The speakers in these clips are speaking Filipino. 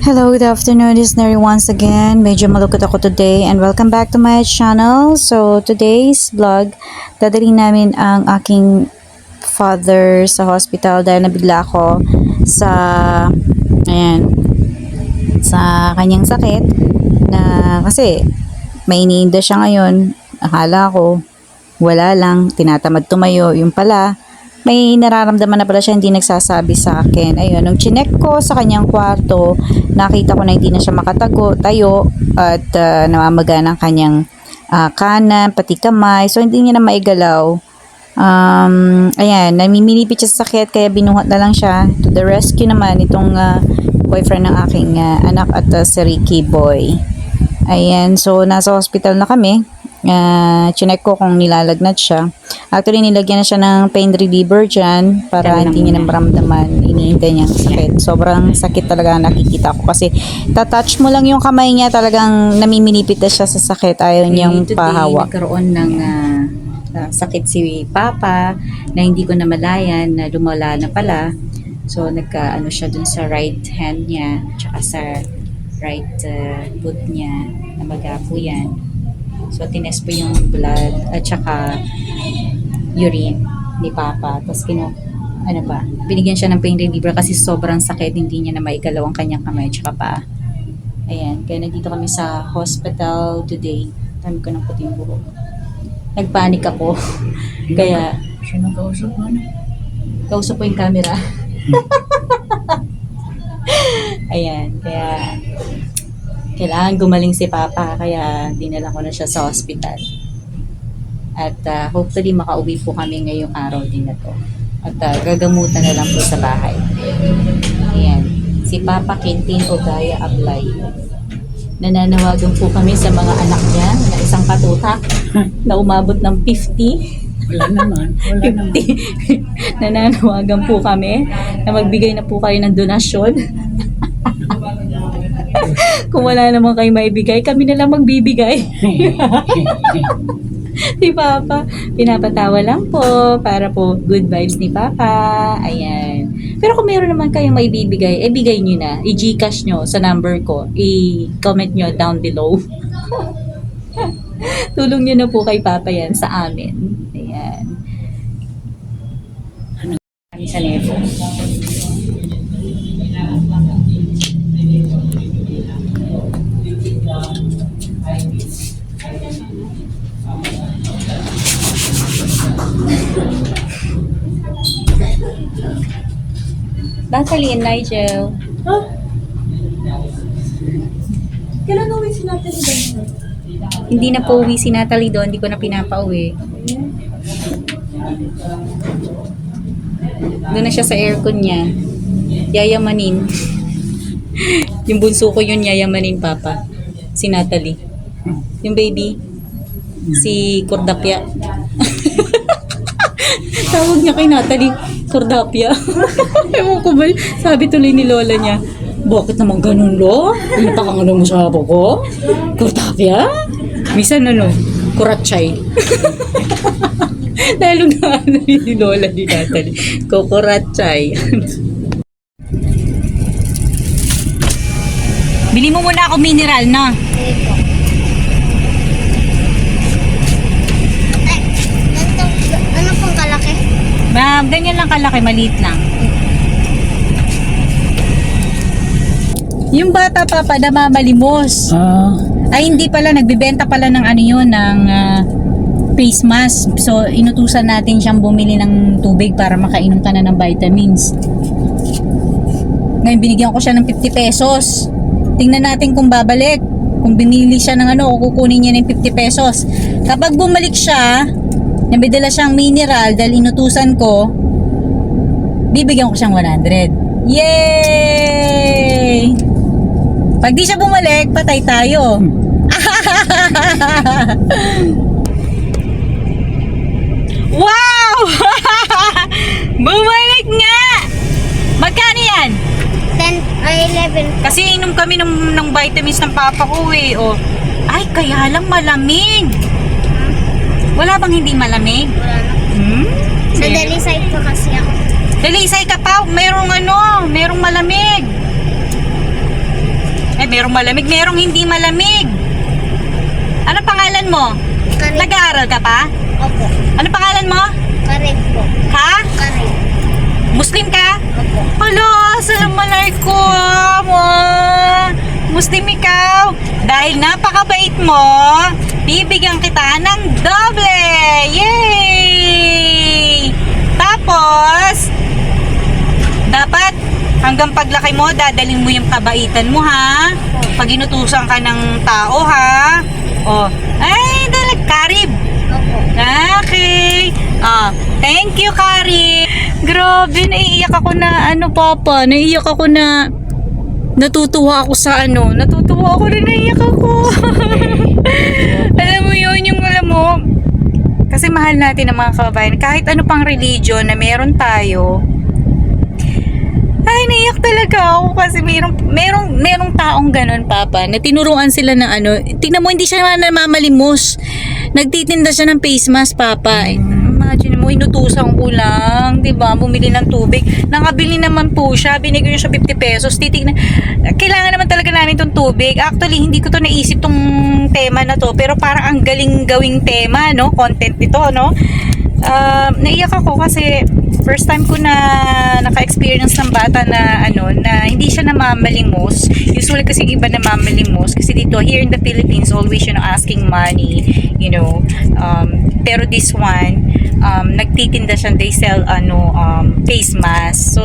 Hello, good afternoon. This is Neri once again. Medyo malukot ako today and welcome back to my channel. So, today's vlog, dadalhin namin ang aking father sa hospital dahil nabigla ako sa, sa kanyang sakit na kasi may iniinda siya ngayon. Akala ko, wala lang, tinatamad tumayo. Yung pala, may nararamdaman na pala siya, hindi nagsasabi sa akin. Ayun, nung chinek ko sa kanyang kwarto, nakita ko na hindi na siya tayo at namamaga ng kanyang kanan, pati kamay. So, hindi niya na maigalaw. Ayan, namiminipit siya sa sakit, kaya binuhat na lang siya. To the rescue naman, itong boyfriend ng aking anak at si Ricky Boy. Ayan, so nasa hospital na kami. Chinek ko kung nilalagnat siya. Actually, nilagyan na siya ng pain reliever dyan para hindi niya na maramdaman. Iniintay niya ang sakit. Sobrang sakit talaga nakikita ko kasi tatouch mo lang yung kamay niya, talagang namiminipit na siya sa sakit. Ayaw niyang pahawak. Nagkaroon ng sakit si Papa na hindi ko namalayan na lumala na pala. So, nagka-ano siya dun sa right hand niya tsaka sa right foot niya. Namaga po yan. So, tinest po yung blood at saka urine ni Papa. Tapos, binigyan siya ng pain reliever kasi sobrang sakit. Hindi niya na maigalaw ang kanyang kamay at saka paa. Ayan. Kaya nandito kami sa hospital today. Dami ko ng puting buhok. Nagpanik ako. Kaya, Sino kausap mo? kausap po yung camera. Ayan. Kaya, kailangan gumaling si Papa, kaya dinala ko na siya sa hospital. At hopefully makauwi po kami ngayong araw din na to. At gagamutan na lang po sa bahay. Ayan. Si Papa Quintin Ogaya Ablay. Nananawagan po kami sa mga anak niya na isang katutak na umabot ng 50. Wala naman. 50. Nananawagan po kami na magbigay na po kayo ng donasyon. Kung wala naman kayo maibigay, kami na lang magbibigay. Si Papa, pinapatawa lang po para po good vibes ni Papa. Ayan. Pero kung meron naman kayong maibibigay, bigay nyo na. I-Gcash nyo sa number ko. I-comment nyo down below. Tulong nyo na po kay Papa yan sa amin. Ayan. Kami sa Nevo. Natalie and Nigel. Huh? Kailan uwi si Natalie doon? Hindi na po uwi si Natalie doon. Hindi ko na pinapauwi. Doon na siya sa aircon niya. Yayamanin. Yung bunso ko yun, yayamanin, Papa. Si Natalie. Yung baby. Si Cordapia. Tawag niya kay Natalie, Cordapia. Ewan ko ba, sabi tuloy ni Lola niya, bakit naman ganun, Lo? Napakangano mo sa apo ko? Cordapia? Misan Kuratchay. Lalo na ni Lola ni Natalie, Kuratchay. Bili mo muna ako mineral, no? Ano pong kalaki? Ganyan lang kalaki, maliit lang. Yung bata, Papa, namamalimos. Ay, hindi pala. Nagbibenta pala ng ano yun, ng face mask. So, inutusan natin siyang bumili ng tubig para makainom ka na ng vitamins. Ngayon, binigyan ko siya ng 50 pesos. Tingnan natin kung babalik. Kung binili siya ng kukunin niya ng 50 pesos. Kapag bumalik siya, nabidala siyang mineral dahil inutusan ko, bibigyan ko siyang 100. Yay! Pag di siya bumalik, patay tayo. Wow! Bumalik nga! Magkano yan? 10 or 11. Kasi inom kami ng vitamins ng papa ko eh. Oh. Ay, kaya lang malamig. Wala bang hindi malamig? Wala na. Sa daily side ko kasi ako. Dalisay ka pa, merong malamig. merong malamig, merong hindi malamig. Ano pangalan mo? Karig. Nag-aaral ka pa? Opo. Ano pangalan mo? Karig po. Ha? Karig. Muslim ka? Opo. Hala, assalamualaikum. Muslim ikaw. Dahil napakabait mo, bibigyan kita ng doble. Yay! Tapos, dapat hanggang paglaki mo, dadalhin mo yung kabaitan mo, ha? Pag inutusan ka ng tao, ha? Oh, ay, Karib. Opo. Okay. Thank you, Karib. Grabe, naiiyak ako na, Papa, naiiyak ako na, natutuwa ako sa natutuwa ako na naiiyak ako. Alam mo yun, kasi mahal natin ang mga kababayan, kahit ano pang religion na meron tayo, ay, naiyak talaga ako kasi merong taong ganun, Papa, na tinuruan sila ng tingnan mo, hindi siya namamalimos. Nagtitinda siya ng face mask, Papa. Imagine mo, inutusan ko lang, diba? Bumili ng tubig. Nakabili naman po siya. Binigyan niya siya 50 pesos. Titignan. Kailangan naman talaga namin itong tubig. Actually, hindi ko to naisip tong tema na to. Pero parang ang galing gawing tema, no? Content nito, no? Naiyak ako kasi first time ko na naka-experience ng bata na na hindi siya namamalimos. Usually kasi iba namamalimos kasi dito here in the Philippines always asking money, pero this one nagtitinda siya, they sell face mask. So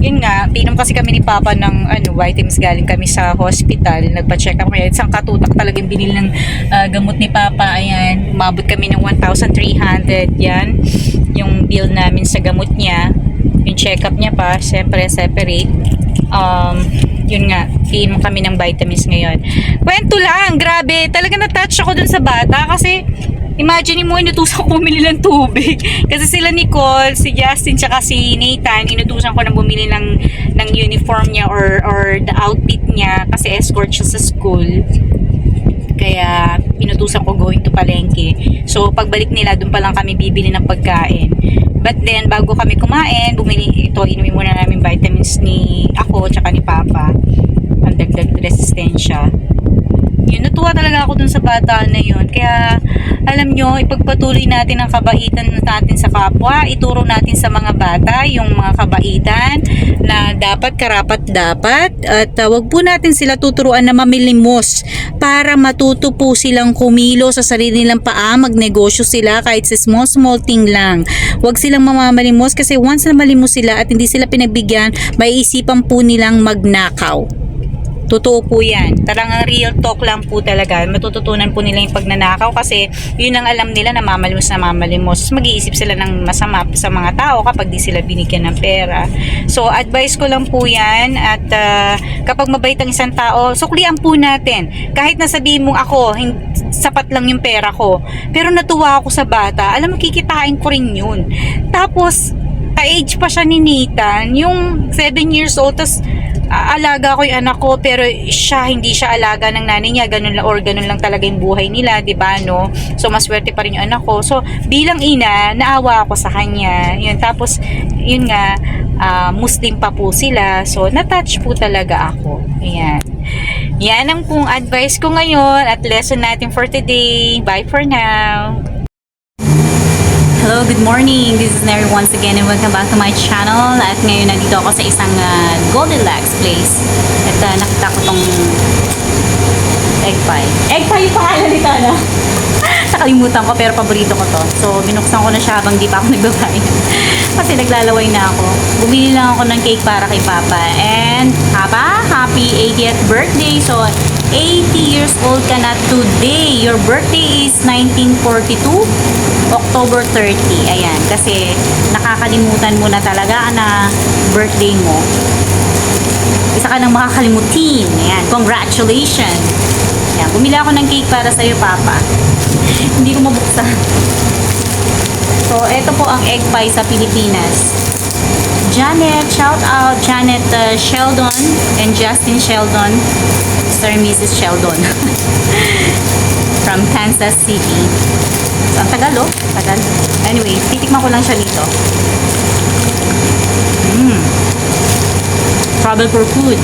yun nga, pinom kasi kami ni Papa ng vitamins, galing kami sa hospital, nagpa-check up kaya isang katutak talagang binili ng gamot ni Papa. Ayan, umabot kami ng 1,300 yan yung bill namin sa gamot niya. Yung check up niya pa, syempre separate. Yun nga, pinom kami ng vitamins ngayon. Kwento lang, grabe, talaga na-touch ako dun sa bata kasi imagine mo, inutusan ko bumili ng tubig. Kasi sila Nicole, si Justin, tsaka si Nathan, inutusan ko na bumili ng uniform niya or the outfit niya kasi escort siya sa school. Kaya inutusan ko going to palengke. So pagbalik nila, doon pa lang kami bibili ng pagkain. But then, bago kami kumain, inumin muna namin vitamins ni ako, tsaka ni Papa. Ang dagdag resistensya. Yun, natuwa talaga ako dun sa bata na yun. Kaya, alam nyo, ipagpatuloy natin ang kabaitan natin sa kapwa. Ituro natin sa mga bata yung mga kabaitan na dapat, karapat dapat. At wag po natin sila tuturuan na mamilimos para matuto po silang kumilo sa sarili nilang paa, magnegosyo sila kahit sa small thing lang. Wag silang mamamalimos kasi once na malimos sila at hindi sila pinagbigyan, may isipan po nilang magnakaw. Totoo po yan. Talagang real talk lang po talaga. Matututunan po nila yung pagnanakaw kasi yun ang alam nila na mamalimos na mamalimos. Mag-iisip sila ng masama sa mga tao kapag di sila binigyan ng pera. So, advice ko lang po yan at kapag mabait ang isang tao, suklian po natin. Kahit na sabihin mong ako, sapat lang yung pera ko. Pero natuwa ako sa bata. Alam mo, kikitain ko rin yun. Tapos, ka-age pa siya ni Nathan, yung 7 years old, tas alaga ko yung anak ko pero hindi siya alaga ng nanay niya, ganun lang talaga yung buhay nila, di ba, no? So maswerte pa rin yung anak ko. So bilang ina, naawa ako sa kanya. Yun, tapos yun nga, Muslim pa po sila, so na-touch po talaga ako. Ayan. Yan ang pong advice ko ngayon at lesson natin for today. Bye for now. Hello, good morning. This is Neri once again and welcome back to my channel. At ngayon nandito ako sa isang Goldilocks place. At nakita ko tong egg pie. Egg pie yung pangalan nito, no? Nakalimutan ko pero paborito ko to. So binuksan ko na siya habang di pa ako nagbabayad. Kasi naglalaway na ako. Bumili lang ako ng cake para kay Papa. And Papa, happy 80th birthday. So 80 years old ka na today. Your birthday is 1942, October 30. Ayan, kasi nakakalimutan mo na talaga na birthday mo. Isa ka nang makakalimutin. Ayan, congratulations. Ayan, bumili ako ng cake para sa'yo, Papa. Hindi ko mabuksan. So, ito po ang egg pie sa Pilipinas. Janet, shout out Janet Sheldon and Justin Sheldon, Sir and Mrs. Sheldon from Kansas City. So, ang tagal, oh. Tagal. Anyway, titikman ko lang siya dito. Trouble for food.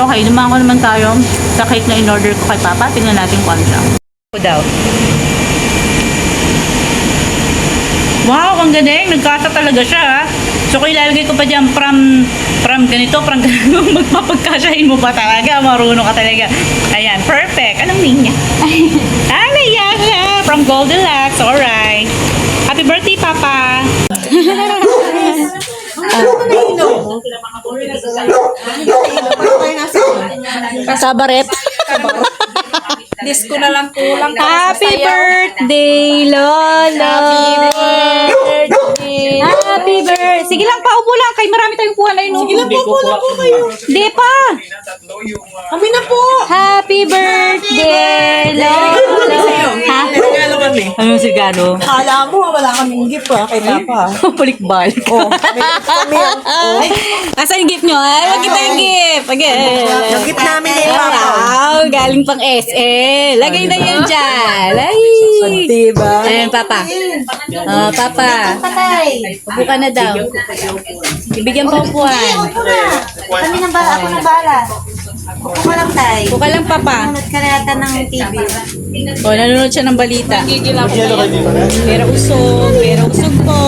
Okay, dumaan ko naman tayo sa cake na in-order ko kay Papa. Tingnan natin kung ano siya. Daw. Wow, ang galing. Nagkasa talaga siya, ha? So, kung ilalagay ko pa dyan from ganito, magpapagkasyahin mo pa talaga. Marunong ka talaga. Ayan, perfect. Anong name niya? Yasha! From Goldilocks. Alright. Happy birthday, Papa! Kasabaret. Disco na lang kulang. Happy birthday, Lolo! Happy birthday! Sige lang, paupo lang. Kay marami tayong kuha na yun. Sige lang, paupo lang po kayo. Di pa! Kami na po. Happy birthday, Lolo! Ha? Regalo kami. Ano sigado? Kala mo, wala kaming gift kay Papa. Balik-balik. Kami Asan yung gift nyo? Ay, wag kita yung gift. Again. yung gift namin kay Papa. Wow, galing pang SL. Lagay na yan dyan. Ay. Diba? Ayan, Papa. Oh, Papa. Upo ka na daw. Ibigyan pa upuan. Kami nang bala, ako nang bala. Upo ka lang, tay. Upo ka lang, Papa. Nanonood ka na yata ng TV. Oh, nanonood siya ng balita. Pero usog po.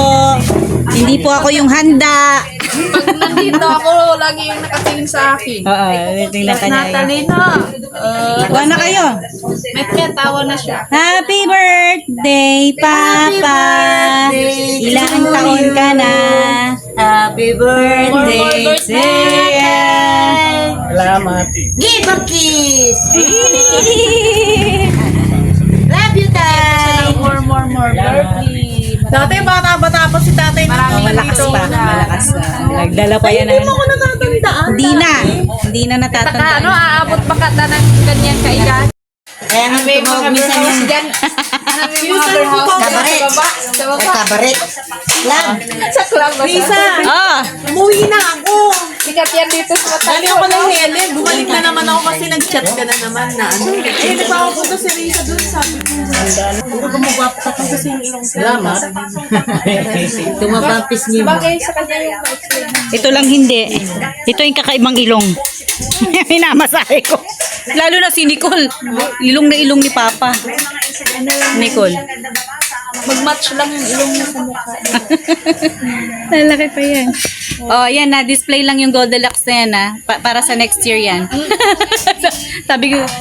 Hindi po ako yung handa. Pag nandito ako, lagi yung nakatingin sa akin. Oo, tingnan ka niya. Natalina. Kuha na kayo. May tawa na siya. Happy birthday, Papa! Ilang taon ka na? Happy birthday to you! Salamat. Give a kiss! Love you, tay! More birthday. Dati bata-bata pa si tatay na kami Malakas dito. pa, malakas pa. Nagdala pa yan. Hindi mo ko natatandaan. Hindi na natatandaan. Ano, aabot pa ka na ng ganyan kailan? Kaya nga tumawag minsan yung Diyan. kabaret. Sa baba. Kabaret. Love! Sa club ba siya? Ah! Umuwi na ako. Sikat yan dito sa mata. Dali ako ng Helen. Bumalik na naman ako kasi nag-chat ka na naman na ano. Eh, nagpapapunta si Risa doon. Sabi ko, puro gumagwapo ka kasi yung ilong sa salamat. Tumabampis niyo mo. Bagay sa kanya yung ma-explain. Ito lang hindi. Ito yung kakaibang ilong. Minamasahe ko. Lalo na si Nicole. Ilong na ilong ni Papa. Nicole. Mag-match lang yung ilong niya sa mukha. Lalaki pa yan. Oh, yan na. Display lang yung Goldilocks na yan, ha? Para sa next year yan.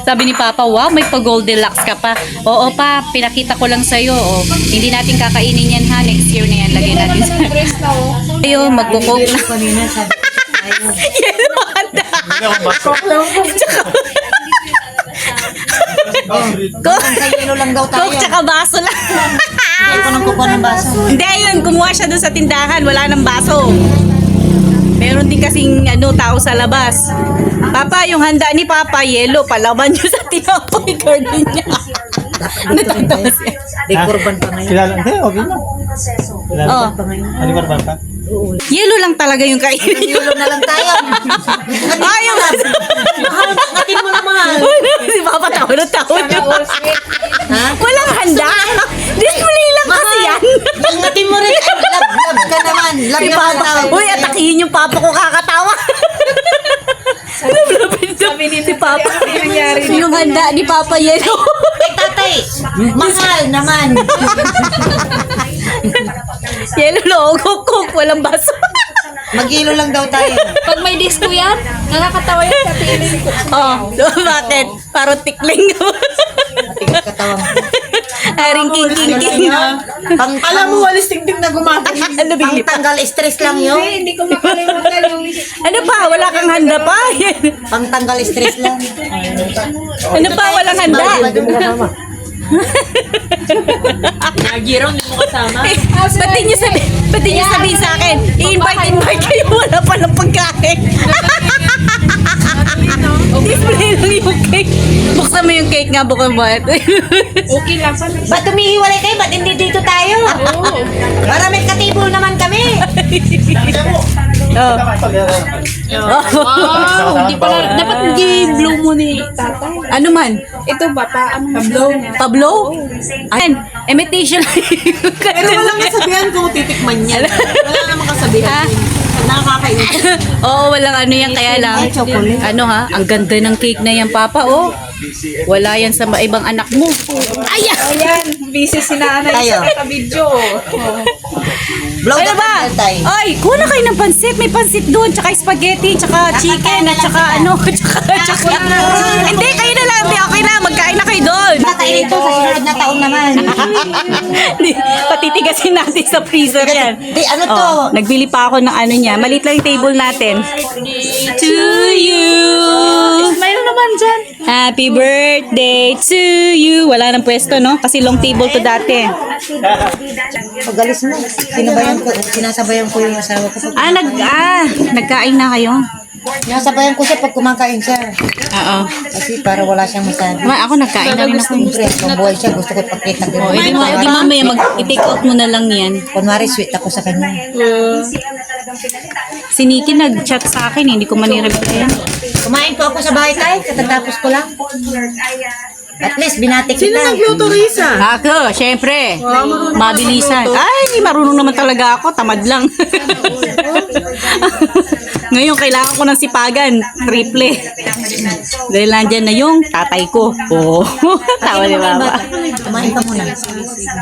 sabi ni Papa, wow, may pa-Goldilocks ka pa. Oo pa, pinakita ko lang sa'yo. Oh. Hindi natin kakainin yan, ha? Next year na yan. Lagay natin sa... Ayun, magkukok na. Yan, handa. Kayelo lang daw tayo. Coke tsaka baso lang. Ako nang kukuha ng baso. Hindi, yun. Kumuha siya doon sa tindahan. Wala nang baso. Meron din kasing tao sa labas. Papa, yung handa ni Papa, yelo. Palaban nyo sa tinapoy garden niya. Natatawa siya. Di kurban pa ngayon. Kilala, hindi, okay na. Oh, Ano ba ba? yelo lang talaga yung kainin niyo. Yulo na lang tayo. Ayaw nga. Ngatin mo na mahal. Si Papa tawa na tawa niya. Ha? Walang handa. Display lang kasi yan. Ingatin mo rin. Ay, love ka naman. Love Si ka Papa. naman. Uy, atakihin yung Papa ko kakatawa. Sabi ni si Papa. Yung handa ni Papa yelo. Tatay, mahal naman. Yelo lo, kuk, walang baso. Mag-ilo lang daw tayo. Pag may disco yan, nakakatawa yan sa tingin ko. Oh, so bakit? Parang tikling. Tigat katawan ko. Aring king. Alam mo, walis tingting na gumagano. Ano Pang bigli? tanggal stress lang yun. Hindi ko makalimutan yung Ano pa? Wala kang handa pa? Pang tanggal stress lang. Ano pa? Walang handa? Nagiro, hindi mo kasama. Ba't niyo sabihin sa akin? I-invite kayo. Wala pa ng pagkain. Display lang yung cake. Buksan mo yung cake nga, buksan mo. Okay lang sa Ba't tumihiwalay kayo? Ba't hindi dito tayo? Para may katibol naman kami. Oh. Wow, hindi pala, dapat hindi blow mo ni tatay. Ano man? Ito ba, paano blow? Pablo? Ayan, imitation. Pero walang kasabihan kung titikman niya. Wala namang kasabihan. Ha? Nakakain. Oo, walang ano yan, kaya lang. Ano ha, ang ganda ng cake na yan, Papa, oh. Wala yan sa ibang anak mo. Ayan! Ayan, busy si nanay Tayo. sa video. Blow Ano the ba? candle tayo. Ay, kuna kayo ng pansit. May pansit doon, tsaka spaghetti, tsaka chicken, at tsaka ano, tsaka... Hindi, kayo na lang. Hindi, okay na. Magkain na kayo doon. Kakainin to sa sunod na taon naman. Hindi, patitigasin natin sa freezer yan. Di, ano to? Oh, nagbili pa ako ng ano niya. Malit lang yung table natin. To you. Smile naman dyan. Happy birthday to you. Wala nang pwesto, no? Kasi long table to dati. Pagalis mo. Sinasabayan ko yung asawa ko. Nagkain na kayo? Sinasabayan ko siya pag kumakain siya. Oo. Kasi para wala siyang masabi. Ako nagkain na rin ako. Siyempre, kung buhay siya, gusto ko ipakita ko. Oh, di mamaya i-take out mo na lang yan. Kunwari, sweet ako sa kanya. Si Nikki nag-chat sa akin, hindi ko manirabihin. Kumain po ako sa bahay tayo, katatapos ko lang. At least, binati Sino kita. nagluto, Risa? Ako, syempre. Mabilisan. Ay, marunong naman talaga ako. Tamad lang. Ngayon, kailangan ko ng sipagan. Triple. Dahil nandyan na yung tatay ko. Oo. Tawa ni Mama. Kumain ka muna.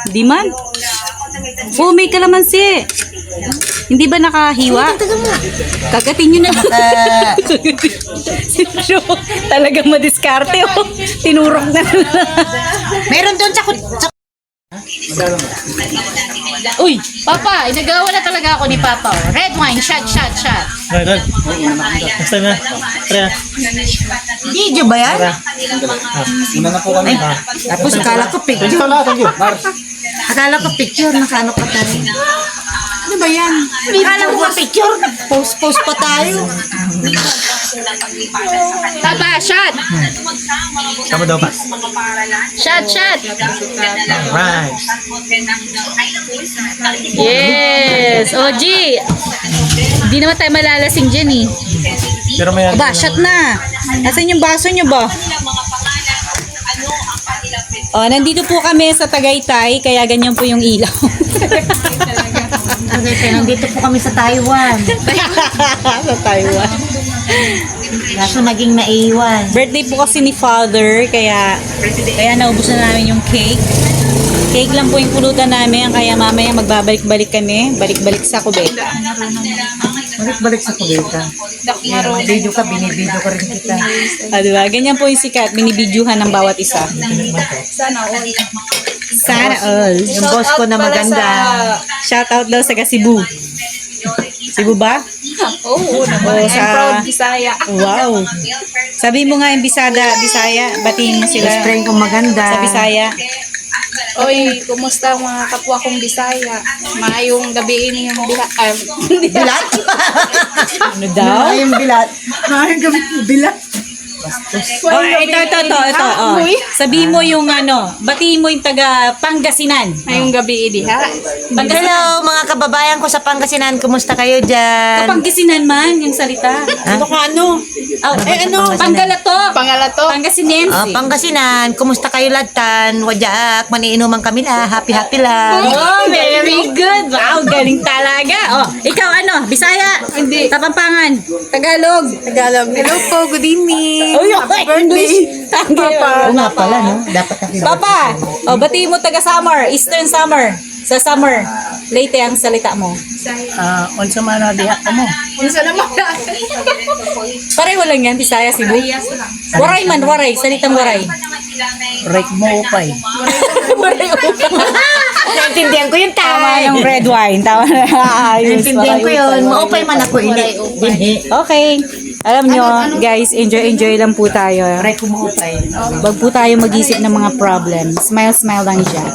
Di man. Oh, may kalamansi. Hindi ba nakahiwa? Kagatin nyo na. Sino? Talagang madiskarte. Oh. Tinurok na. Meron doon sa Uy, Papa, inagawa na talaga ako ni Papa. Oh. Red wine, shot. Right. Next time na. Tara. video ba yan? Una na po kami. Tapos akala ko Thank picture. you na. Thank you. Akala ko picture. Nakaano ka tayo. Ano ba yan? Akala ko ka picture. Post pa tayo. Papa, shot. Tama daw pa. Shot. Right. Yes. OG. Di naman tayo malalasing dyan eh. Pero may Ba, shot na. Nasaan yung baso nyo ba? Oh, nandito po kami sa Tagaytay, kaya ganyan po yung ilaw. Okay, nandito po kami sa Taiwan. sa Taiwan. Kaso naging naiwan. Birthday po kasi ni Father, kaya naubos na namin yung cake. Cake lang po yung pulutan namin, kaya mamaya magbabalik-balik kami. Balik-balik sa kubeta. Balik sa kubeta. Video ka, binibideo ka rin kita. Diba? Ganyan po yung sikat, binibidyohan ng bawat isa. Sana all. Yung boss ko na maganda. Shoutout daw sa Cebu. Cebu ba? Oo, naman. O, I'm proud Bisaya. Wow. Sabi mo nga yung Bisaya, batiin mo sila Friend kong maganda. sa Bisaya. Oy, kumusta ang mga kapwa kong Bisaya? Maayong gabi ini yung Bilat? Ano daw? Yung bilat. Bilat. Oh, ito. Oh. Sabihin mo yung batiin mo yung taga Pangasinan. Maayong gabi ini ha. Hello mga kababayan ko sa Pangasinan. Kumusta kayo dyan? Pangasinan man yung salita. Ano ka ano? Panggalato. Pangalato. Pangasinense. Pangasinan. Kumusta kayo latan? Wadyak. Maniinuman kami na. Happy lang. Oh, very good. Wow, galing talaga. Oh, ikaw Bisaya? Hindi. Kapampangan. Tagalog. Hello po, good evening. Oh, Happy birthday. Papa. Oo nga pala, no? Dapat happy Papa, batiin mo taga summer, Eastern summer. Sa summer, late ang salita mo. Unsa man na diha ka mo. Unsa naman? Pareho lang yan, Bisaya, Cebu. Waray man, waray. Salitang waray. Break mo upay. Naintindihan ko yung Tama yung red wine. Tama na. Ayos. Naintindihan ko yun. Maupay man ako. Hindi. Okay. Alam nyo, guys, enjoy lang po tayo. Aray ko maupay. Wag po tayo mag-isip ng mga problems. Smile lang dyan.